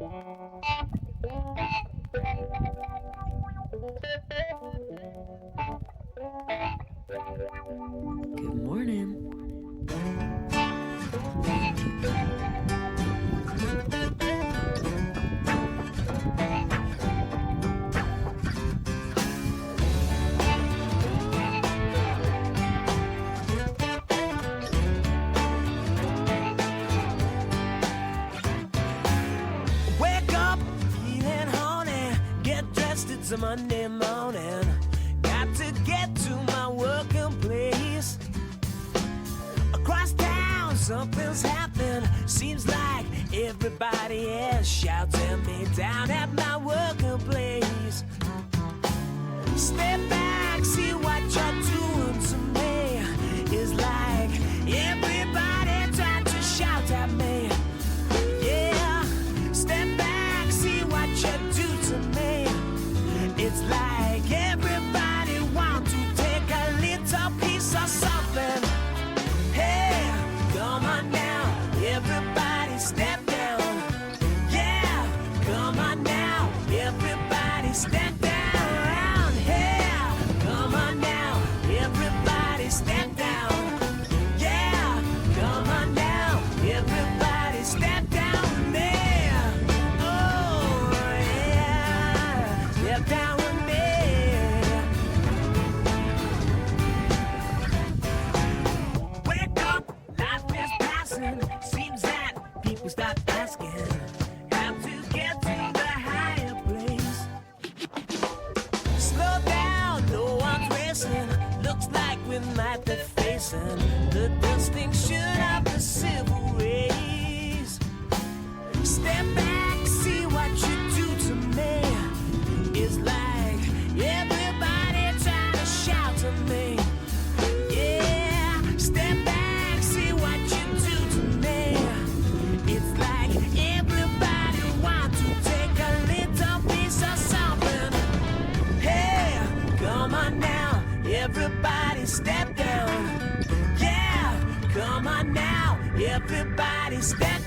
Good morning. Wake up, feeling horny. Get dressed, it's a Monday morning. Got to get to my working place. Across town, something's happened. Seems like everybody is shouting me down at my working place. Step back, see what you're doing to me. It's like everybody trying to shout at me. Yeah, step back, see what you do to me. It's like everybody want to take a little piece of something. Hey, come on now, everybody step down. Yeah, come on now, everybody step down. Yeah, come on now, everybody step down. Yeah, come on now, everybody step down there. Oh yeah, step down with me. Wake up, life is passing. Seems that people stop asking how to get to the higher place. Slow down, no one's racing. Looks like we might be facing the distinction of the civil race. Step back, see what you do to me. It's like everybody trying to shout to me. Yeah, step back, see what you do to me. It's like everybody want to take a little piece of something. Hey, come on now, everybody step down. Yeah, come on now, everybody step